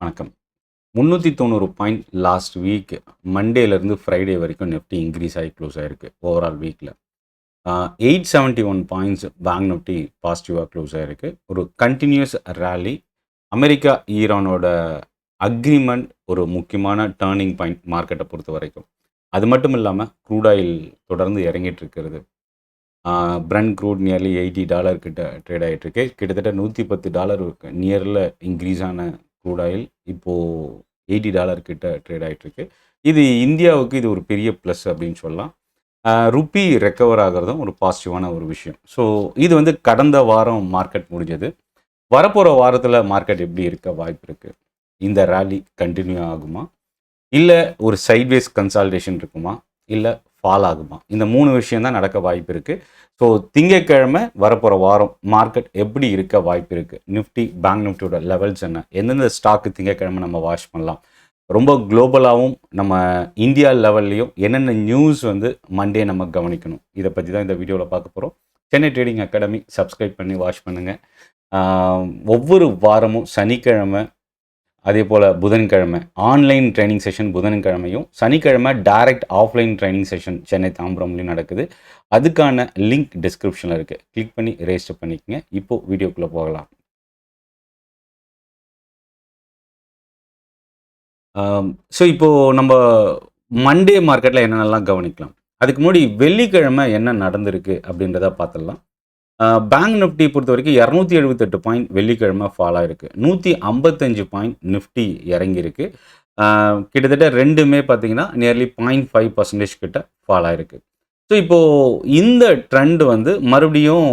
வணக்கம். 390 point last week மண்டேலேருந்து Friday வரைக்கும் Nifty increase ஆகி க்ளோஸ் ஆயிருக்கு ஓவரால் வீக்கில். 871 பாயிண்ட்ஸ் பேங்க் நிஃப்டி பாசிட்டிவாக க்ளோஸ் ஆகிருக்கு. ஒரு கண்டினியூஸ் ரேலி. அமெரிக்கா ஈரானோட அக்ரிமெண்ட் ஒரு முக்கியமான டேர்னிங் பாயிண்ட் மார்க்கெட்டை பொறுத்த வரைக்கும். அது மட்டும் இல்லாமல் க்ரூட் ஆயில் தொடர்ந்து இறங்கிட்டு இருக்கிறது. பிரண்ட் க்ரூட் நியர்லி $80 கிட்ட ட்ரேட் ஆகிட்டு இருக்கு. கிட்டத்தட்ட $110 நியரில் இன்க்ரீஸ் ஆன க்ரூட் ஆயில் இப்போது $80 கிட்ட ட்ரேட் ஆகிட்டுருக்கு. இது இந்தியாவுக்கு இது ஒரு பெரிய ப்ளஸ் அப்படின்னு சொல்லலாம். ருப்பி ரெக்கவர் ஆகிறதும் ஒரு பாசிட்டிவான ஒரு விஷயம். ஸோ இது வந்து கடந்த வாரம் மார்க்கெட் முடிஞ்சது. வரப்போகிற வாரத்தில் மார்க்கெட் எப்படி இருக்க வாய்ப்பு இருக்குது? இந்த ரேலி கண்டினியூ ஆகுமா, இல்லை ஒரு சைட்வேஸ் கன்சால்டேஷன் இருக்குமா, இல்லை ஃபால் ஆகுமா? இந்த 3 விஷயம் தான் நடக்க வாய்ப்பு இருக்குது. ஸோ திங்கட்கிழமை வரப்போகிற வாரம் மார்க்கெட் எப்படி இருக்க வாய்ப்பு இருக்குது? நிஃப்டி பேங்க் நிஃப்டியோட லெவல்ஸ் என்ன, எந்தெந்த ஸ்டாக்கு திங்கட்கிழமை நம்ம வாட்ச் பண்ணலாம், ரொம்ப குளோபலாகவும் நம்ம இந்தியா லெவல்லையும் என்னென்ன நியூஸ் வந்து மண்டே நம்ம கவனிக்கணும், இதை பற்றி தான் இந்த வீடியோவில் பார்க்க போகிறோம். சென்னை ட்ரேடிங் அகாடமி சப்ஸ்கிரைப் பண்ணி வாட்ச் பண்ணுங்கள். ஒவ்வொரு வாரமும் சனிக்கிழமை அதே போல் புதன்கிழமை ஆன்லைன் ட்ரைனிங் செஷன் புதன்கிழமையும், சனிக்கிழமை direct offline training session Chennai தாம்பரம்லையும் நடக்குது. அதுக்கான லிங்க் டிஸ்கிரிப்ஷனில் இருக்குது. கிளிக் பண்ணி ரெஜிஸ்டர் பண்ணிக்கங்க. இப்போது வீடியோக்குள்ளே போகலாம். ஸோ இப்போது நம்ம மண்டே மார்க்கெட்டில் என்னென்னலாம் கவனிக்கலாம். அதுக்கு முன்னாடி வெள்ளிக்கிழமை என்ன நடந்திருக்கு அப்படின்றத பார்த்துடலாம். பேங்க் நிஃப்டி பொறுத்த வரைக்கும் 278 பாயிண்ட் வெள்ளிக்கிழமை ஃபால் ஆகிருக்கு. 155 பாயிண்ட் நிஃப்டி இறங்கியிருக்கு. கிட்டத்தட்ட ரெண்டுமே பார்த்தீங்கன்னா நியர்லி 0.5% கிட்ட ஃபால் ஆகிருக்கு. ஸோ இப்போது இந்த ட்ரெண்ட் வந்து மறுபடியும்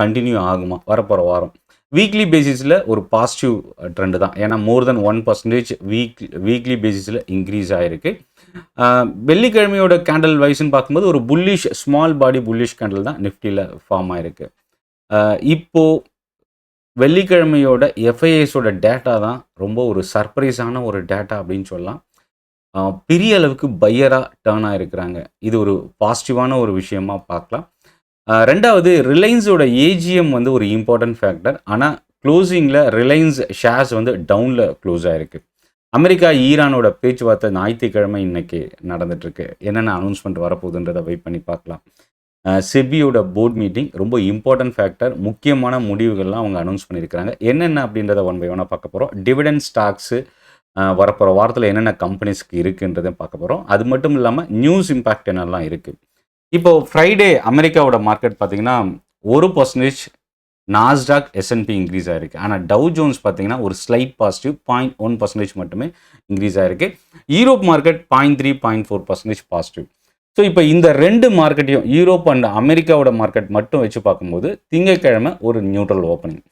கண்டினியூ ஆகுமா வரப்போகிற வாரம்? வீக்லி பேசிஸில் ஒரு பாசிட்டிவ் ட்ரெண்டு தான். ஏன்னா மோர் தென் 1% வீக்லி பேசிஸில் இன்க்ரீஸ் ஆகிருக்கு. வெள்ளிக்கிழமையோட கேண்டல் வைஸ்ன்னு பார்க்கும்போது ஒரு புல்லிஷ் ஸ்மால் பாடி புல்லிஷ் கேண்டல் தான் நிஃப்டியில் ஃபார்ம் ஆகிருக்கு. இப்போது வெள்ளிக்கிழமையோட எஃப்ஐஎஸோட டேட்டா தான் ரொம்ப ஒரு சர்ப்ரைஸான ஒரு டேட்டா அப்படின்னு சொல்லலாம். பெரிய அளவுக்கு பையராக டேர்ன் ஆகிருக்கிறாங்க. இது ஒரு பாசிட்டிவான ஒரு விஷயமா பார்க்கலாம். ரெண்டாவது, ரிலையன்ஸோட ஏஜிஎம் வந்து ஒரு இம்பார்ட்டன்ட் ஃபேக்டர். ஆனால் க்ளோசிங்கில் ரிலையன்ஸ் ஷேர்ஸ் வந்து டவுனில் க்ளோஸ் ஆகிருக்கு. அமெரிக்கா ஈரானோட பேச்சுவார்த்தை ஞாயிற்றுக்கிழமை இன்னைக்கு நடந்துட்டுருக்கு. என்னென்ன அனௌன்ஸ்மெண்ட் வரப்போகுதுன்றதை வெயிட் பண்ணி பார்க்கலாம். செபியோட போர்ட் மீட்டிங் ரொம்ப இம்பார்ட்டன்ட் ஃபேக்டர். முக்கியமான முடிவுகள்லாம் அவங்க அனௌன்ஸ் பண்ணியிருக்கிறாங்க. என்னென்ன அப்படின்றத ஒன் பை ஒன்னாக பார்க்க போகிறோம். டிவிடெண்ட் ஸ்டாக்ஸு வரப்போகிற வாரத்தில் என்னென்ன கம்பெனிஸ்க்கு இருக்குன்றதையும் பார்க்க போகிறோம். அது மட்டும் இல்லாமல் நியூஸ் இம்பேக்ட் என்னெல்லாம் இருக்குது. இப்போது ஃப்ரைடே அமெரிக்காவோட மார்க்கெட் பார்த்திங்கன்னா 1% நாஸ்டாக் S&P இன்க்ரீஸ் ஆகிருக்கு. ஆனால் டவ் ஜோன்ஸ் பார்த்தீங்கன்னா ஒரு ஸ்லைட் பாசிட்டிவ் 0.1% மட்டுமே இன்க்ரீஸ் ஆகிருக்கு. Europe market 0.3 0.4% positive. ஸோ இப்போ இந்த ரெண்டு மார்க்கெட்டையும் யூரோப் அண்ட் அமெரிக்காவோட மார்க்கெட் மட்டும் வச்சு பார்க்கும்போது திங்கட்கிழமை ஒரு நியூட்ரல் ஓப்பனிங்.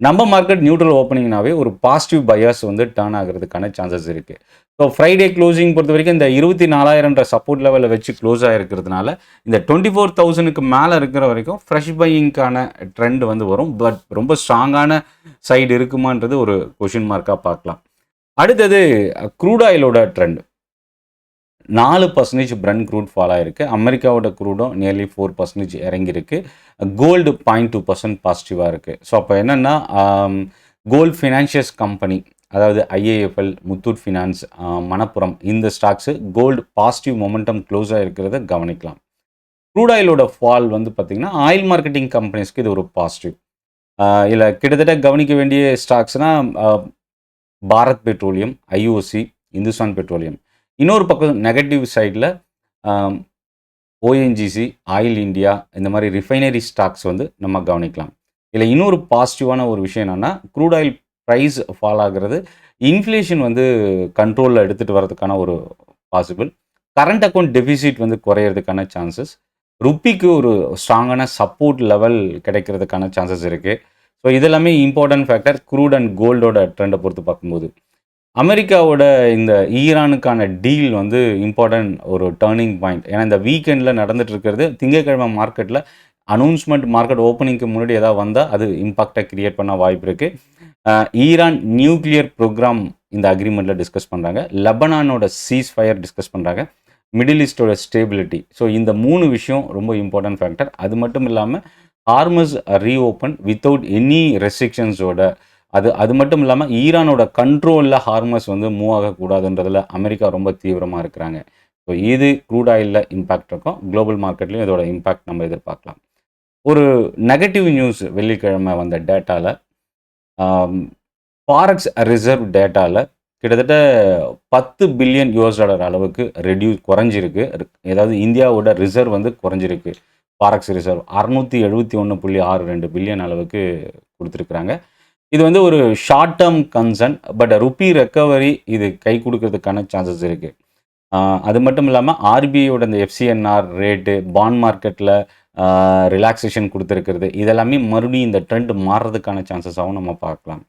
நம்ம மார்க்கெட் நியூட்ரல் ஓப்பனிங்னாவே ஒரு பாசிட்டிவ் பயாஸ் வந்து டர்ன் ஆகிறதுக்கான சான்சஸ் இருக்குது. ஸோ ஃப்ரைடே க்ளோசிங் பொறுத்த வரைக்கும் இந்த 24,000 சப்போர்ட் லெவலில் வச்சு க்ளோஸ் ஆகிருக்கிறதுனால இந்த 24,000க்கு மேலே இருக்கிற வரைக்கும் ஃப்ரெஷ் பையிங்கான ட்ரெண்ட் வந்து வரும். பட் ரொம்ப ஸ்ட்ராங்கான சைடு இருக்குமான்றது ஒரு கொஷின் மார்க்காக பார்க்கலாம். அடுத்தது க்ரூட் ஆயிலோட ட்ரெண்ட் 4% பிரண்ட் க்ரூட் ஃபால் ஆகிருக்கு. அமெரிக்காவோட க்ரூடும் நியர்லி 4% இறங்கியிருக்கு. கோல்டு 0.2% பாசிட்டிவாக இருக்குது. ஸோ அப்போ என்னென்னா கோல்டு ஃபினான்ஷியஸ் கம்பெனி, அதாவது IIFL, முத்தூட் ஃபினான்ஸ், மணப்புரம், இந்த stocks gold positive momentum close ஆகிருக்கிறத கவனிக்கலாம். க்ரூட் ஆயிலோட ஃபால் வந்து பார்த்திங்கன்னா ஆயில் மார்க்கெட்டிங் கம்பெனிஸ்க்கு இது ஒரு பாசிட்டிவ். இல்லை கிட்டத்தட்ட கவனிக்க வேண்டிய ஸ்டாக்ஸ்னால் Bharat petroleum, IOC, Hindustan petroleum. இன்னொரு பக்கம் நெகட்டிவ் சைடில் ONGC, ஆயில் இண்டியா, இந்த மாதிரி ரிஃபைனரி ஸ்டாக்ஸ் வந்து நம்ம கவனிக்கலாம். இல்லை இன்னொரு பாசிட்டிவான ஒரு விஷயம் என்னென்னா க்ரூட் ஆயில் ப்ரைஸ் ஃபால் ஆகிறது இன்ஃப்ளேஷன் வந்து கண்ட்ரோலில் எடுத்துகிட்டு வரதுக்கான ஒரு பாசிபிள். கரண்ட் அக்கௌண்ட் டெபிசிட் வந்து குறையிறதுக்கான சான்சஸ். ருப்பிக்கு ஒரு ஸ்ட்ராங்கான சப்போர்ட் லெவல் கிடைக்கிறதுக்கான சான்சஸ் இருக்குது. ஸோ இதெல்லாமே இம்பார்ட்டன்ட் ஃபேக்டர் க்ரூட் அண்ட் கோல்டோட ட்ரெண்டை பொறுத்து பார்க்கும்போது. அமெரிக்காவோட இந்த ஈரானுக்கான டீல் வந்து இம்பார்ட்டன்ட் ஒரு டேர்னிங் பாயிண்ட். ஏன்னா இந்த வீக்கெண்டில் நடந்துட்டு இருக்கிறது திங்கட்கிழமை மார்க்கெட்டில் அனௌன்ஸ்மெண்ட் மார்க்கெட் ஓப்பனிங்க்கு முன்னாடி ஏதாவது வந்தால் அது இம்பாக்டை கிரியேட் பண்ண வாய்ப்பு இருக்குது. ஈரான் நியூக்ளியர் ப்ரோக்ராம் இந்த அக்ரிமெண்ட்டில் டிஸ்கஸ் பண்ணுறாங்க. லெபனானோட சீஸ் ஃபயர் டிஸ்கஸ் பண்ணுறாங்க. மிடில் ஈஸ்டோட ஸ்டேபிலிட்டி. ஸோ இந்த 3 விஷயம் ரொம்ப இம்பார்ட்டன்ட் ஃபேக்டர். அது மட்டும் இல்லாமல் ஹார்மஸ் ரீஓப்பன் வித்தவுட் எனி ரெஸ்ட்ரிக்ஷன்ஸோட அது மட்டும் இல்லாமல் ஈரானோட கண்ட்ரோலில் ஹார்மஸ் வந்து மூவ் ஆகக்கூடாதுன்றதில் அமெரிக்கா ரொம்ப தீவிரமாக இருக்கிறாங்க. ஸோ இது க்ரூட் ஆயிலில் இம்பேக்ட் இருக்கும், குளோபல் மார்க்கெட்லேயும் இதோட இம்பேக்ட் நம்ம எதிர்பார்க்கலாம். ஒரு நெகட்டிவ் நியூஸ் வெள்ளிக்கிழமை வந்த டேட்டாவில் ஃபாரெக்ஸ் ரிசர்வ் டேட்டாவில் கிட்டத்தட்ட $10 பில்லியன் அளவுக்கு குறைஞ்சிருக்கு. ஏதாவது இந்தியாவோட ரிசர்வ் வந்து குறைஞ்சிருக்கு. ஃபாரெக்ஸ் ரிசர்வ் 671.62 பில்லியன் அளவுக்கு கொடுத்துருக்குறாங்க. இது வந்து ஒரு short term concern, but rupee recovery இது கை கொடுக்கறதுக்கான சான்சஸ் இருக்குது. அது மட்டும் இல்லாமல் ஆர்பிஐயோட இந்த எஃப்சிஎன்ஆர் ரேட்டு, பாண்ட் மார்க்கெட்டில் ரிலாக்ஸேஷன் கொடுத்துருக்கிறது, இதெல்லாமே மறுபடியும் இந்த ட்ரெண்ட் மாறுறதுக்கான சான்சஸாகவும் நம்ம பார்க்கலாம்.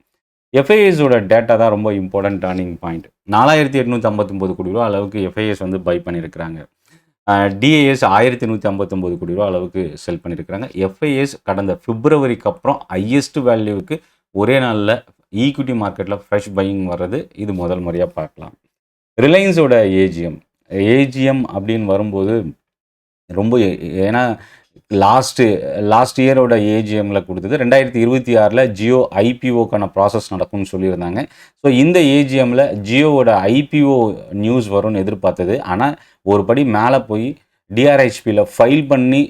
எஃப்ஐஎஸோட டேட்டா தான் ரொம்ப இம்பார்ட்டன்ட் டர்னிங் பாயிண்ட். 4859 கோடி ரூபா அளவுக்கு எஃப்ஐஎஸ் வந்து பை பண்ணியிருக்கிறாங்க. டிஏஎஸ் 1159 கோடி ரூபா அளவுக்கு செல் பண்ணியிருக்கிறாங்க. எஃப்ஐஎஸ் கடந்த பிப்ரவரிக்கு அப்புறம் ஹையஸ்ட் வேல்யூவுக்கு ஒரே நாளில் ஈக்விட்டி மார்க்கெட்டில் ஃப்ரெஷ் பையிங் வர்றது இது முதல் முறையாக பார்க்கலாம். ரிலையன்ஸோட ஏஜிஎம் அப்படின்னு வரும்போது ரொம்ப, ஏன்னா லாஸ்ட் இயரோட ஏஜிஎம்மில் கொடுத்தது 2026 ஜியோ ஐபிஓக்கான ப்ராசஸ் நடக்கும்னு சொல்லியிருந்தாங்க. ஸோ இந்த ஏஜிஎம்மில் ஜியோவோட ஐபிஓ நியூஸ் வரும்னு எதிர்பார்த்தது. ஆனால் ஒரு படி மேலே போய் டிஆர்ஹெச்பியில் ஃபைல் பண்ணி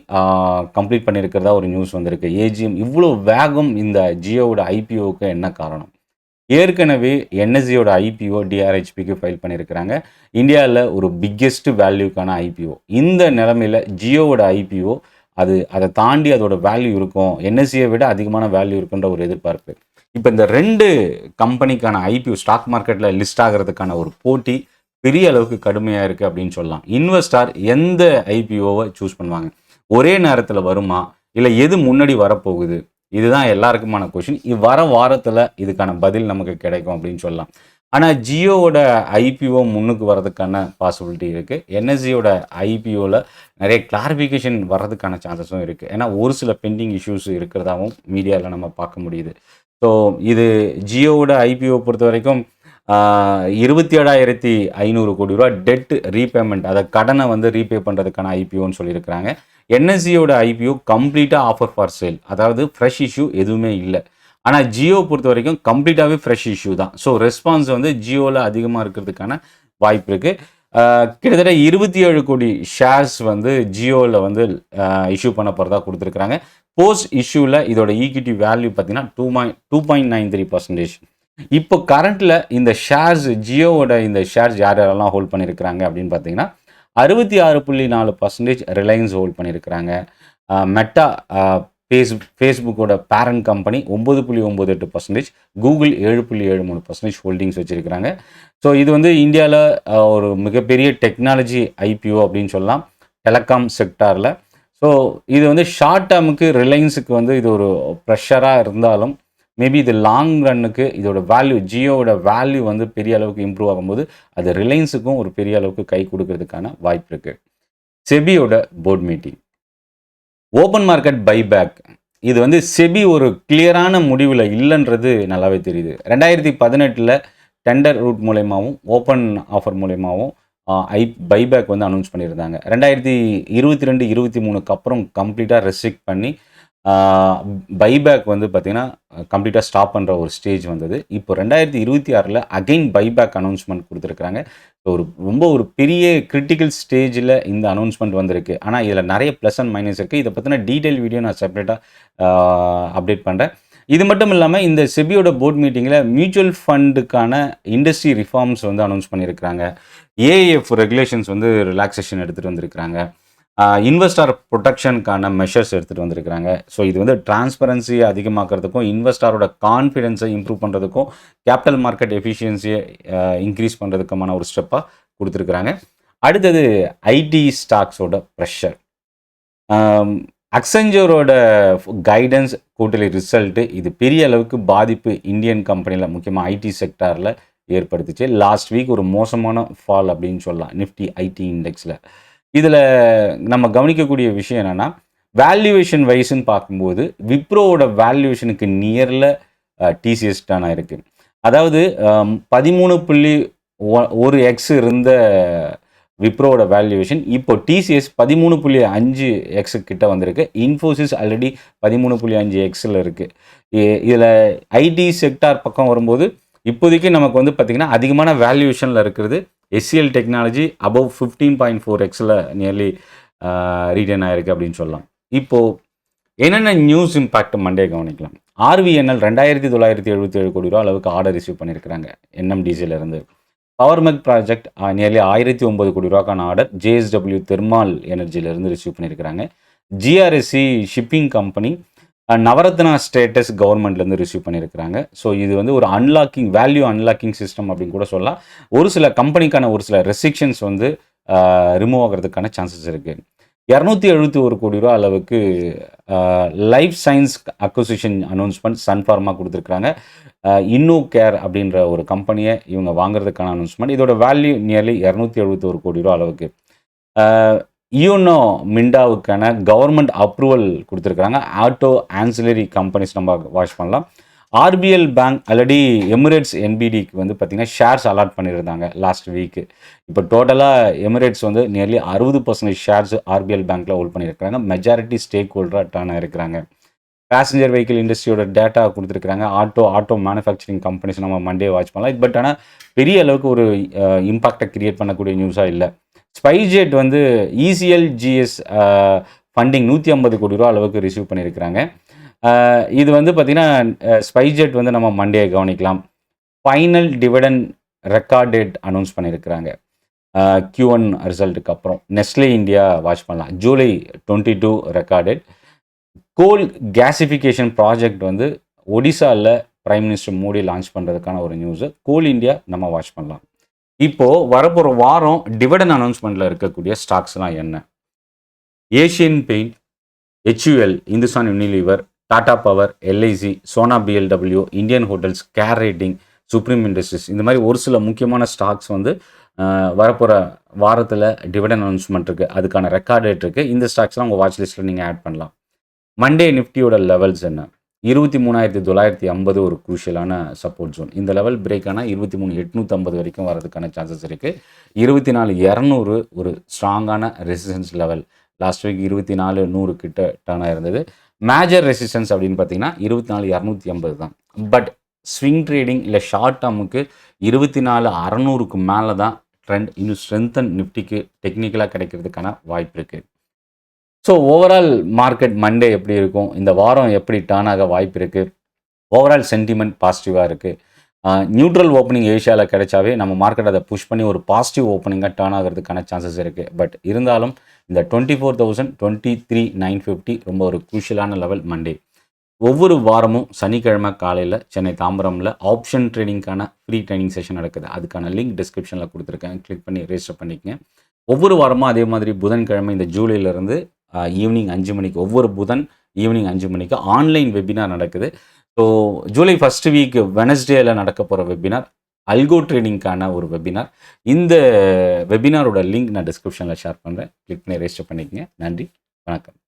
கம்ப்ளீட் பண்ணியிருக்கிறதா ஒரு நியூஸ் வந்திருக்கு. ஏஜிஎம் இவ்வளோ வேகம் இந்த ஜியோவோட ஐபிஓவுக்கு என்ன காரணம்? ஏற்கனவே என்எஸ்சியோட ஐபிஓ டிஆர்ஹெச்பிக்கு ஃபைல் பண்ணியிருக்கிறாங்க. இந்தியாவில் ஒரு பிக்கெஸ்ட் வேல்யூக்கான ஐபிஓ. இந்த நிலைமையில் ஜியோவோட ஐபிஓ அதை தாண்டி அதோட வேல்யூ இருக்கும், என்எஸ்சியை விட அதிகமான வேல்யூ இருக்குன்ற ஒரு எதிர்பார்ப்பு. இப்போ இந்த 2 கம்பெனிக்கான ஐபிஓ ஸ்டாக் மார்க்கெட்டில் லிஸ்ட் ஆகிறதுக்கான ஒரு போட்டி பெரிய அளவுக்கு கடுமையாக இருக்குது அப்படின்னு சொல்லலாம். இன்வெஸ்டார் எந்த ஐபிஓவை சூஸ் பண்ணுவாங்க? ஒரே நேரத்தில் வருமா, இல்லை எது முன்னாடி வரப்போகுது? இதுதான் எல்லாருக்குமான கொஷின். வர வாரத்தில் இதுக்கான பதில் நமக்கு கிடைக்கும் அப்படின்னு சொல்லலாம். ஆனால் ஜியோவோட ஐபிஓ முன்னுக்கு வர்றதுக்கான பாசிபிலிட்டி இருக்குது. என்எஸ்சியோட ஐபிஓவில் நிறைய கிளாரிஃபிகேஷன் வர்றதுக்கான சான்சஸும் இருக்குது. ஏன்னா ஒரு சில பெண்டிங் இஷ்யூஸ் இருக்கிறதாவும் மீடியாவில் நம்ம பார்க்க முடியுது. ஸோ இது ஜியோவோட ஐபிஓ பொறுத்த வரைக்கும் 27,500 கோடி ரூபா டெட் ரீபேமெண்ட், அதை கடனை வந்து ரீபே பண்ணுறதுக்கான ஐபிஓன்னு சொல்லியிருக்கிறாங்க. என்எஸ்சியோட ஐபிஓ கம்ப்ளீட்டாக ஆஃபர் ஃபார் சேல், அதாவது ஃப்ரெஷ் இஷ்யூ எதுவுமே இல்லை. ஆனால் ஜியோ பொறுத்த வரைக்கும் கம்ப்ளீட்டாகவே ஃப்ரெஷ் இஷ்யூ தான். ஸோ ரெஸ்பான்ஸ் வந்து ஜியோவில் அதிகமாக இருக்கிறதுக்கான வாய்ப்பு இருக்குது. கிட்டத்தட்ட 27 கோடி ஷேர்ஸ் வந்து ஜியோவில் வந்து இஷ்யூ பண்ண போகிறதா கொடுத்துருக்குறாங்க. போஸ்ட் இஷ்யூவில் இதோட ஈக்விட்டி வேல்யூ பார்த்தீங்கன்னா 2.93%. இப்போ கரண்ட்டில் இந்த ஷேர்ஸ், ஜியோவோட இந்த ஷேர்ஸ் யாரெல்லாம் ஹோல்ட் பண்ணியிருக்கிறாங்க அப்படின்னு பார்த்தீங்கன்னா 66.4% ரிலையன்ஸ் ஹோல்ட் பண்ணியிருக்கிறாங்க. மெட்டா ஃபேஸ்புக்கோட பேரண்ட் கம்பெனி 9.98%, கூகுள் 7.73% ஹோல்டிங்ஸ் வச்சுருக்கிறாங்க. ஸோ இது வந்து இந்தியாவில் ஒரு மிகப்பெரிய டெக்னாலஜி ஐபிஓ அப்படின்னு சொல்லலாம், டெலகாம் செக்டாரில். ஸோ இது வந்து ஷார்ட் டேர்முக்கு ரிலையன்ஸுக்கு வந்து இது ஒரு ப்ரெஷராக இருந்தாலும் மேபி இது லாங் ரன்னுக்கு இதோட வேல்யூ, ஜியோவோட வேல்யூ வந்து பெரிய அளவுக்கு இம்ப்ரூவ் ஆகும்போது அது ரிலையன்ஸுக்கும் ஒரு பெரிய அளவுக்கு கை கொடுக்கறதுக்கான வாய்ப்பு இருக்குது. செபியோட board meeting, open market buyback, இது வந்து செபி ஒரு கிளியரான முடிவில் இல்லைன்றது நல்லாவே தெரியுது. 2018 டெண்டர் ரூட் மூலயமாவும் ஓப்பன் ஆஃபர் மூலயமாவும் பைபேக் வந்து அனௌன்ஸ் பண்ணியிருந்தாங்க. 2022-23 அப்புறம் கம்ப்ளீட்டாக ரெஸ்ட்ரிக்ட் பண்ணி பைபேக் வந்து பார்த்திங்கன்னா கம்ப்ளீட்டாக ஸ்டாப் பண்ணுற ஒரு ஸ்டேஜ் வந்தது. இப்போ 2026 அகெயின் பைபேக் அனௌன்ஸ்மெண்ட் கொடுத்துருக்குறாங்க. ரொம்ப ஒரு பெரிய கிரிட்டிக்கல் ஸ்டேஜில் இந்த அனௌன்ஸ்மெண்ட் வந்திருக்கு. ஆனால் இதில் நிறைய ப்ளஸ் அண்ட் மைனஸ் இருக்குது. இதை பற்றின டீட்டெயில் வீடியோ நான் செப்பரேட்டாக அப்டேட் பண்ணுறேன். இது மட்டும் இல்லாமல் இந்த செபியோட போர்ட் மீட்டிங்கில் மியூச்சுவல் ஃபண்டுக்கான இண்டஸ்ட்ரி ரிஃபார்ம்ஸ் வந்து அனௌன்ஸ் பண்ணியிருக்கிறாங்க. ஏஏஎஃப் ரெகுலேஷன்ஸ் வந்து ரிலாக்ஸேஷன் எடுத்துகிட்டு வந்திருக்கிறாங்க. இன்வெஸ்டார் ப்ரொடெக்ஷனுக்கான மெஷர்ஸ் எடுத்துகிட்டு வந்திருக்கிறாங்க. ஸோ இது வந்து டிரான்ஸ்பரன்சியை அதிகமாக்கிறதுக்கும், இன்வெஸ்டாரோட கான்ஃபிடென்ஸை இம்ப்ரூவ் பண்ணுறதுக்கும், கேபிட்டல் மார்க்கெட் எஃபிஷியன்சியை இன்க்ரீஸ் பண்ணுறதுக்குமான ஒரு ஸ்டெப்பாக கொடுத்துருக்குறாங்க. அடுத்தது ஐடி ஸ்டாக்ஸோட ப்ரெஷர். அக்செஞ்சரோட கைடன்ஸ் குவார்ட்டர்லி ரிசல்ட்டு இது பெரிய அளவுக்கு பாதிப்பு இந்தியன் கம்பெனியில், முக்கியமாக ஐடி செக்டாரில் ஏற்படுத்துச்சு. லாஸ்ட் வீக் ஒரு மோசமான ஃபால் அப்படின்னு சொல்லலாம் நிஃப்டி ஐடி இண்டெக்ஸில். இதில் நம்ம கவனிக்கக்கூடிய விஷயம் என்னென்னா, வேல்யூவேஷன் வைஸ்ன்னு பார்க்கும்போது விப்ரோவோட வேல்யூவேஷனுக்கு நியரில் டிசிஎஸ் டர்ன் ஆகிருக்கு. அதாவது 13.1x இருந்த விப்ரோவோட வேல்யூவேஷன். இப்போ டிசிஎஸ் 13.5x கிட்ட வந்திருக்கு. இன்ஃபோசிஸ் ஆல்ரெடி 13.5xல இருக்குது. இதில் ஐடி செக்டார் பக்கம் வரும்போது இப்போதைக்கு நமக்கு வந்து பார்த்திங்கன்னா அதிகமான வேல்யூவேஷனில் இருக்கிறது எஸ்சிஎல் டெக்னாலஜி அபவ் 15.4xல நியர்லி ரீட்டைன் ஆகிருக்கு அப்படின்னு சொல்லலாம். இப்போது என்னென்ன நியூஸ் இம்பாக்ட் மண்டே கவனிக்கலாம். ஆர்விஎன்எல் 2977 கோடி ரூபா அளவுக்கு ஆர்டர் ரிசீவ் பண்ணியிருக்கிறாங்க என்எம்டிசியிலேருந்து. பவர்மெக் ப்ராஜெக்ட் நியர்லி 1009 கோடி ரூபாக்கான ஆர்டர் ஜேஎஸ்டபிள்யூ தெர்மால் எனர்ஜியிலேருந்து ரிசீவ் பண்ணியிருக்கிறாங்க. GRSC shipping company Navratna status கவர்மெண்ட்லேருந்து ரிசீவ் பண்ணியிருக்கிறாங்க. ஸோ இது வந்து ஒரு வேல்யூ அன்லாக்கிங் சிஸ்டம் அப்படின்னு கூட சொல்லலாம். ஒரு சில கம்பெனிக்கான ஒரு சில ரெஸ்ட்ரிக்ஷன்ஸ் வந்து ரிமூவ் ஆகிறதுக்கான சான்சஸ் இருக்குது. 271 கோடி ரூபா அளவுக்கு life science acquisition announcement Sun Pharma கொடுத்துருக்குறாங்க. இன்னோ கேர் அப்படின்ற ஒரு கம்பெனியை இவங்க வாங்குறதுக்கான அனௌன்ஸ்மெண்ட். இதோட வேல்யூ நியர்லி 271 கோடி ரூபா அளவுக்கு. யூனோ மிண்டாவுக்கான கவர்மெண்ட் அப்ரூவல் கொடுத்துருக்குறாங்க. ஆட்டோ ஆன்சிலரி கம்பெனிஸ் நம்ம வாட்ச் பண்ணலாம். ஆர்பிஎல் பேங்க் ஆல்ரெடி எமிரேட்ஸ் என்பிடிக்கு வந்து பார்த்திங்கன்னா ஷேர்ஸ் அலாட் பண்ணியிருந்தாங்க லாஸ்ட் வீக்கு. இப்போ டோட்டலாக எமிரேட்ஸ் வந்து நியர்லி 60% ஷேர்ஸ் ஆர்பிஎல் பேங்க்கில் ஹோல்ட் பண்ணியிருக்கிறாங்க. மெஜாரிட்டி ஸ்டேக் ஹோல்டராக டர்ன் ஆகிருக்கிறாங்க. பேசஞ்சர் வெஹிக்கிள் இண்டஸ்ட்ரியோட டேட்டா கொடுத்துருக்குறாங்க. ஆட்டோ மேனுஃபேக்சரிங் கம்பெனிஸ் நம்ம மண்டே வாட்ச் பண்ணலாம். பட் ஆனால் பெரிய அளவுக்கு ஒரு இம்பாக்டை கிரியேட் பண்ணக்கூடிய நியூஸாக இல்லை. ஸ்பைஸ்ஜெட் வந்து இசிஎல்ஜிஎஸ் ஃபண்டிங் 150 கோடி ரூபா அளவுக்கு ரிசீவ் பண்ணியிருக்கிறாங்க. இது வந்து பார்த்திங்கன்னா ஸ்பைஸ்ஜெட் வந்து நம்ம மண்டே கவனிக்கலாம். Final dividend record date announce பண்ணியிருக்கிறாங்க Q1 ரிசல்ட்டுக்கு அப்புறம். நெஸ்லே இந்தியா வாட்ச் பண்ணலாம். July 22 record date. Coal gasification project வந்து ஒடிசாவில் பிரைம் மினிஸ்டர் மோடி லான்ச் பண்ணுறதுக்கான ஒரு நியூஸு. கோல் இந்தியா நம்ம வாட்ச் பண்ணலாம். இப்போது வரப்போகிற வாரம் டிவிடெண்ட் அனௌன்ஸ்மெண்ட்டில் இருக்கக்கூடிய ஸ்டாக்ஸ்லாம் என்ன? Asian paint, HUL, Hindustan Unilever, Tata power, LIC, Sona BLW, Indian hotels, care rating, supreme industries, இந்த மாதிரி ஒரு சில முக்கியமான ஸ்டாக்ஸ் வந்து வரப்போகிற வாரத்தில் டிவிடெண்ட் அனௌன்ஸ்மெண்ட் இருக்குது. அதுக்கான ரெக்கார்ட் டேட் இருக்குது. இந்த ஸ்டாக்ஸ்லாம் உங்கள் வாட்ச் லிஸ்ட்டில் நீங்கள் ஆட் பண்ணலாம். மண்டே நிஃப்டியோட லெவல்ஸ் என்ன? 23,950 ஒரு குரூஷியலான சப்போர்ட் ஜோன். இந்த லெவல் பிரேக் ஆனால் 23,850 வரைக்கும் வரதுக்கான சான்சஸ் இருக்குது. 24,200 ஒரு ஸ்ட்ராங்கான ரெசிஸ்டன்ஸ் லெவல். லாஸ்ட் வீக் 24,100 கிட்ட டர்ன் ஆயிருந்தது. மேஜர் ரெசிஸ்டன்ஸ் அப்படின்னு பார்த்தீங்கன்னா 24,250 தான். பட் ஸ்விங் ட்ரேடிங் இல்லை ஷார்ட் டேர்முக்கு 24,600க்கு மேலே தான் ட்ரெண்ட் இன்னும் ஸ்ட்ரென்தன் நிஃப்டிக்கு டெக்னிக்கலாக கிடைக்கிறதுக்கான வாய்ப்பு இருக்குது. ஸோ ஓவரால் மார்க்கெட் மண்டே எப்படி இருக்கும், இந்த வாரம் எப்படி டர்ன் ஆக வாய்ப்பு இருக்குது? ஓவரால் சென்டிமெண்ட் பாசிட்டிவாக இருக்குது. நியூட்ரல் ஓப்பனிங் ஏஷியாவில் கிடைச்சாவே நம்ம மார்க்கெட் அதை புஷ் பண்ணி ஒரு பாசிட்டிவ் ஓப்பனிங்காக டர்ன் ஆகிறதுக்கான சான்சஸ் இருக்குது. பட் இருந்தாலும் இந்த 24,000, 23,950 ரொம்ப ஒரு குரூஷியலான லெவல் மண்டே. ஒவ்வொரு வாரமும் சனிக்கிழமை காலையில் சென்னை தாம்பரமில் ஆப்ஷன் ட்ரேடிங்கான ஃப்ரீ ட்ரைனிங் செஷன் நடக்குது. அதுக்கான லிங்க் டிஸ்கிரிப்ஷனில் கொடுத்துருக்கேன். கிளிக் பண்ணி ரெஜிஸ்டர் பண்ணிக்கங்க. ஒவ்வொரு வாரமும் அதே மாதிரி புதன்கிழமை இந்த ஜூலையிலேருந்து ஈவினிங் 5 மணிக்கு, ஒவ்வொரு புதன் ஈவினிங் 5 மணிக்கு ஆன்லைன் வெபினார் நடக்குது. ஸோ ஜூலை ஃபர்ஸ்ட் வீக் வெனஸ்டேயில் நடக்க போகிற வெபினார் அல்கோ ட்ரேடிங்கான ஒரு வெபினார். இந்த வெபினாரோட லிங்க் நான் டிஸ்கிரிப்ஷனில் ஷேர் பண்ணுறேன். கிளிக் பண்ணி ரெஜிஸ்டர் பண்ணிக்கங்க. நன்றி, வணக்கம்.